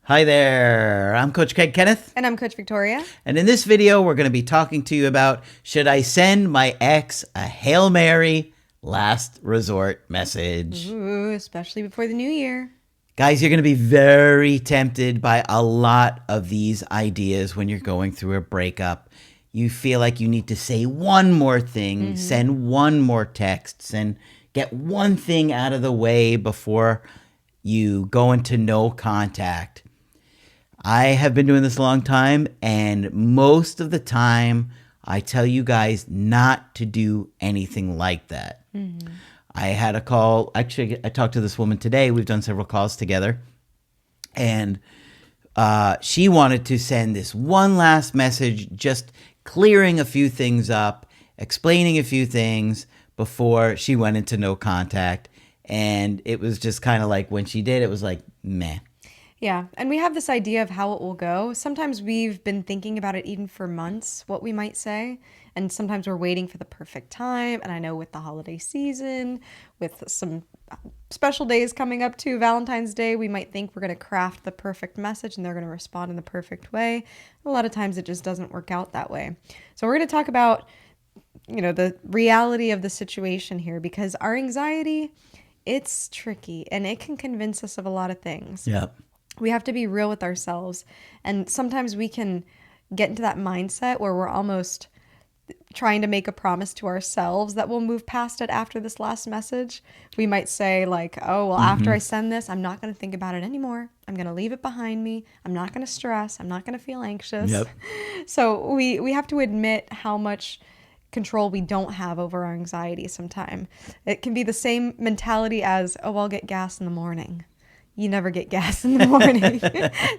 Hi there, I'm Coach Kenneth. And I'm Coach Victoria. And in this video, we're going to be talking to you about, should I send my ex a Hail Mary last resort message? Ooh, especially before the new year. Guys, you're going to be very tempted by a lot of these ideas when you're going through a breakup. You feel like you need to say one more thing, send one more text, and get one thing out of the way before you go into no contact. I have been doing this a long time, and most of the time, I tell you guys not to do anything like that. I had a call. Actually, I talked to this woman today. We've done several calls together, and she wanted to send this one last message, just clearing a few things up, explaining a few things before she went into no contact. And it was just kind of like, when she did, it was like, meh. Yeah, and we have this idea of how it will go. Sometimes we've been thinking about it even for months, what we might say. And sometimes we're waiting for the perfect time. And I know with the holiday season, with some special days coming up too, Valentine's Day, we might think we're going to craft the perfect message and they're going to respond in the perfect way. A lot of times it just doesn't work out that way. So we're going to talk about, the reality of the situation here, because our anxiety, it's tricky and it can convince us of a lot of things. Yeah. We have to be real with ourselves. And sometimes we can get into that mindset where we're almost trying to make a promise to ourselves that we'll move past it after this last message. We might say like, oh, well, after I send this, I'm not going to think about it anymore. I'm going to leave it behind me. I'm not going to stress. I'm not going to feel anxious. Yep. So we have to admit how much control we don't have over our anxiety sometimes. It can be the same mentality as, oh, I'll get gas in the morning. You never get gas in the morning.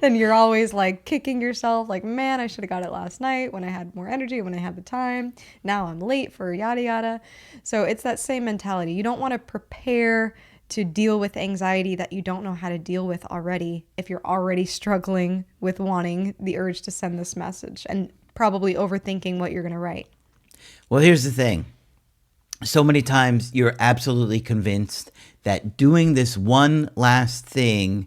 Then you're always like kicking yourself like, man, I should have got it last night when I had more energy, when I had the time. Now I'm late for yada yada. So it's that same mentality. You don't want to prepare to deal with anxiety that you don't know how to deal with already if you're already struggling with wanting the urge to send this message and probably overthinking what you're going to write. Well, here's the thing. So many times you're absolutely convinced that doing this one last thing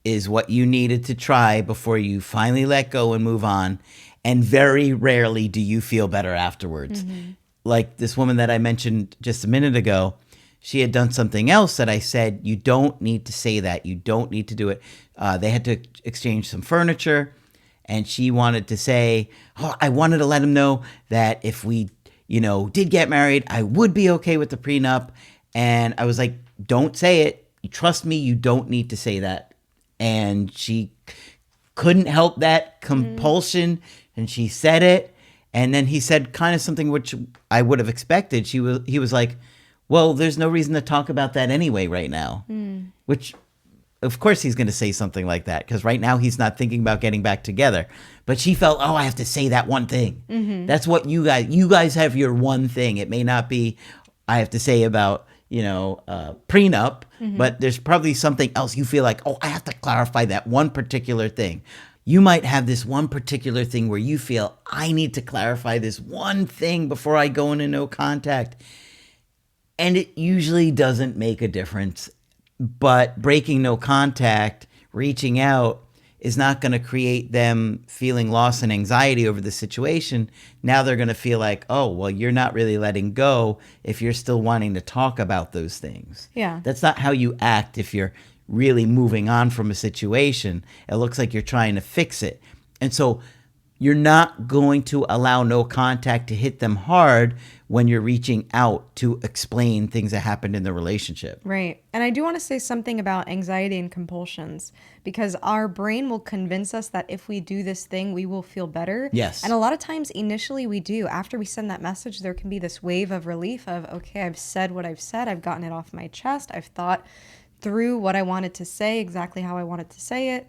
is what you needed to try before you finally let go and move on. And very rarely do you feel better afterwards. Like this woman that I mentioned just a minute ago, she had done something else that I said, you don't need to say that. You don't need to do it. They had to exchange some furniture, and she wanted to say, oh, I wanted to let him know that if we did get married, I would be okay with the prenup. And I was like, don't say it. Trust me, you don't need to say that. And she couldn't help that compulsion. And she said it. And then he said kind of something which I would have expected. He was like, well, there's no reason to talk about that anyway right now. Which, of course, he's going to say something like that, because right now he's not thinking about getting back together. But she felt, oh, I have to say that one thing. That's what you guys have your one thing. It may not be I have to say about, prenup, but there's probably something else you feel like, oh, I have to clarify that one particular thing. You might have this one particular thing where you feel, I need to clarify this one thing before I go into no contact. And it usually doesn't make a difference. But breaking no contact, reaching out, is not going to create them feeling loss and anxiety over the situation. Now they're going to feel like, oh, well, you're not really letting go if you're still wanting to talk about those things. Yeah. That's not how you act if you're really moving on from a situation. It looks like you're trying to fix it. And so you're not going to allow no contact to hit them hard when you're reaching out to explain things that happened in the relationship. Right. And I do want to say something about anxiety and compulsions, because our brain will convince us that if we do this thing, we will feel better. Yes. And a lot of times initially we do. After we send that message, there can be this wave of relief of, okay, I've said what I've said. I've gotten it off my chest. I've thought through what I wanted to say, exactly how I wanted to say it.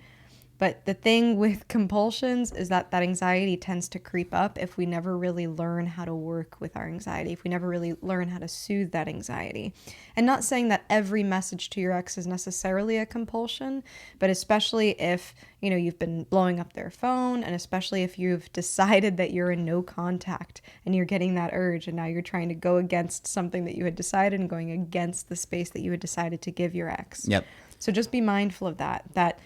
But the thing with compulsions is that anxiety tends to creep up if we never really learn how to work with our anxiety, if we never really learn how to soothe that anxiety. And not saying that every message to your ex is necessarily a compulsion, but especially if, you've been blowing up their phone, and especially if you've decided that you're in no contact and you're getting that urge, and now you're trying to go against something that you had decided and going against the space that you had decided to give your ex. Yep. So just be mindful of that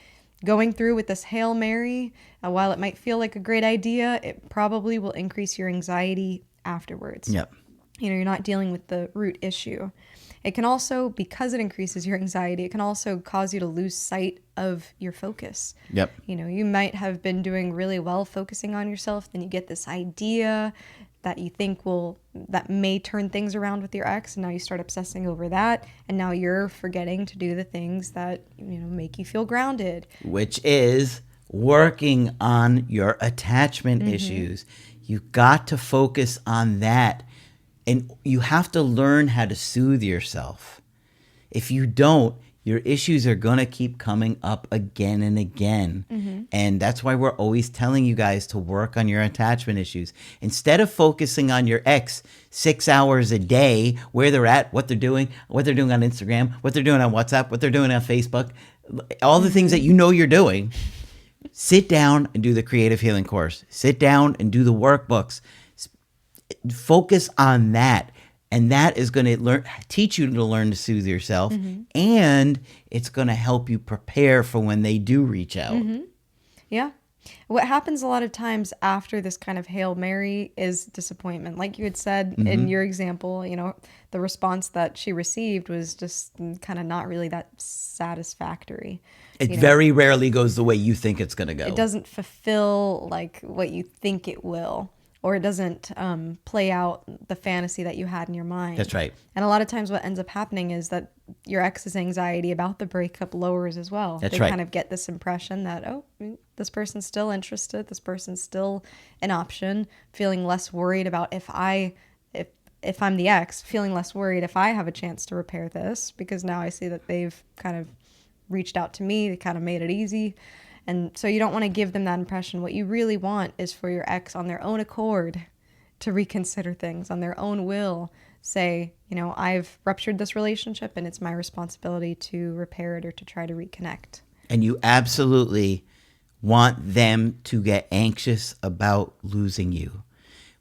going through with this Hail Mary, while it might feel like a great idea, it probably will increase your anxiety afterwards. Yep. You're not dealing with the root issue. It can also, because it increases your anxiety, it can also cause you to lose sight of your focus. Yep. You might have been doing really well focusing on yourself, then you get this idea that you think that may turn things around with your ex, and now you start obsessing over that, and now you're forgetting to do the things that make you feel grounded. Which is working on your attachment issues. You got to focus on that. And you have to learn how to soothe yourself. If you don't, your issues are going to keep coming up again and again. And that's why we're always telling you guys to work on your attachment issues. Instead of focusing on your ex 6 hours a day, where they're at, what they're doing on Instagram, what they're doing on WhatsApp, what they're doing on Facebook, all the things that you're doing, sit down and do the creative healing course. Sit down and do the workbooks. Focus on that, and that is going to teach you to learn to soothe yourself, and it's going to help you prepare for when they do reach out. Yeah. What happens a lot of times after this kind of Hail Mary is disappointment. Like you had said in your example, the response that she received was just kind of not really that satisfactory. It very rarely goes the way you think it's going to go. It doesn't fulfill like what you think it will. Or it doesn't play out the fantasy that you had in your mind. That's right. And a lot of times what ends up happening is that your ex's anxiety about the breakup lowers as well. That's they right. kind of get this impression that, this person's still interested. This person's still an option. Feeling less worried about if I'm the ex, feeling less worried if I have a chance to repair this, because now I see that they've kind of reached out to me. They kind of made it easy. And so you don't want to give them that impression. What you really want is for your ex on their own accord to reconsider things, on their own will, say, I've ruptured this relationship and it's my responsibility to repair it or to try to reconnect. And you absolutely want them to get anxious about losing you.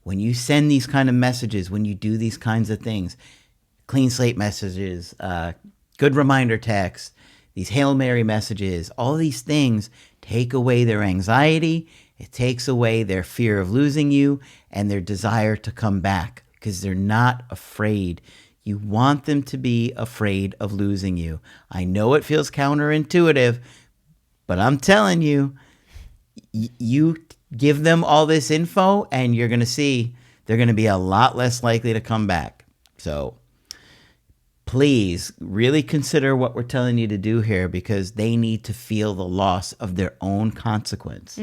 When you send these kind of messages, when you do these kinds of things, clean slate messages, good reminder text, these Hail Mary messages, all these things take away their anxiety. It takes away their fear of losing you and their desire to come back because they're not afraid. You want them to be afraid of losing you. I know it feels counterintuitive, but I'm telling you, you give them all this info and you're going to see they're going to be a lot less likely to come back. So please really consider what we're telling you to do here, because they need to feel the loss of their own consequence.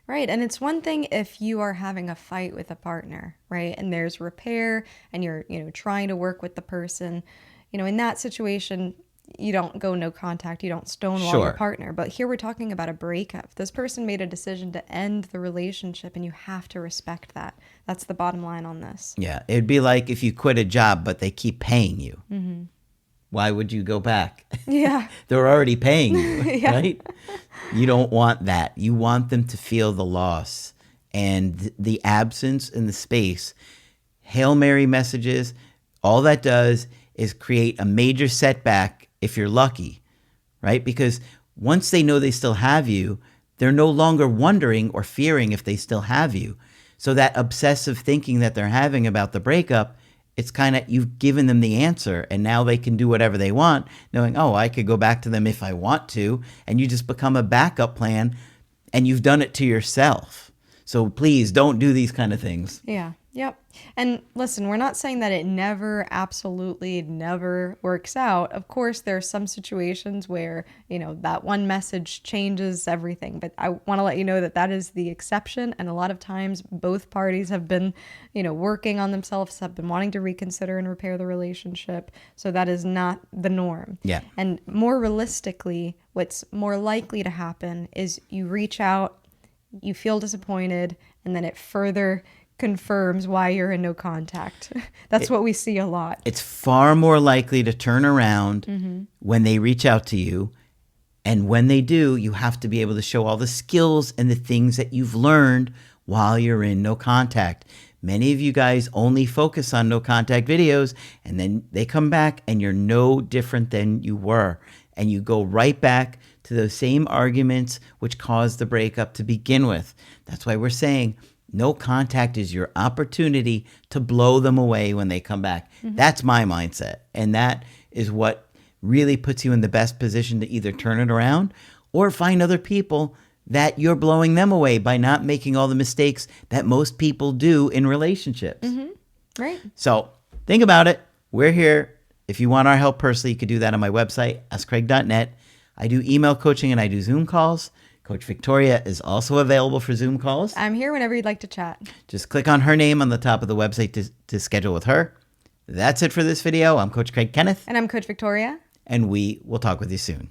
Right. And it's one thing if you are having a fight with a partner, right? And there's repair and you're, trying to work with the person, in that situation, you don't go no contact. You don't stonewall your partner. But here we're talking about a breakup. This person made a decision to end the relationship and you have to respect that. That's the bottom line on this. Yeah. It'd be like if you quit a job, but they keep paying you. Why would you go back? Yeah. They're already paying you, right? You don't want that. You want them to feel the loss and the absence in the space. Hail Mary messages, all that does is create a major setback if you're lucky, right? Because once they know they still have you, they're no longer wondering or fearing if they still have you. So that obsessive thinking that they're having about the breakup, it's kind of, you've given them the answer and now they can do whatever they want, knowing, I could go back to them if I want to. And you just become a backup plan and you've done it to yourself. So please don't do these kind of things. Yeah. Yep. And listen, we're not saying that it absolutely never works out. Of course, there are some situations where, that one message changes everything. But I want to let you know that that is the exception. And a lot of times both parties have been, working on themselves, have been wanting to reconsider and repair the relationship. So that is not the norm. Yeah. And more realistically, what's more likely to happen is you reach out, you feel disappointed, and then it further confirms why you're in no contact. That's what we see a lot. It's far more likely to turn around when they reach out to you. And when they do, you have to be able to show all the skills and the things that you've learned while you're in no contact. Many of you guys only focus on no contact videos, and then they come back and you're no different than you were. And you go right back to those same arguments which caused the breakup to begin with. That's why we're saying no contact is your opportunity to blow them away when they come back. That's my mindset. And that is what really puts you in the best position to either turn it around or find other people that you're blowing them away by not making all the mistakes that most people do in relationships. Right. So think about it. We're here. If you want our help personally, you could do that on my website, askcraig.net. I do email coaching and I do Zoom calls. Coach Victoria is also available for Zoom calls. I'm here whenever you'd like to chat. Just click on her name on the top of the website to schedule with her. That's it for this video. I'm Coach Craig Kenneth. And I'm Coach Victoria. And we will talk with you soon.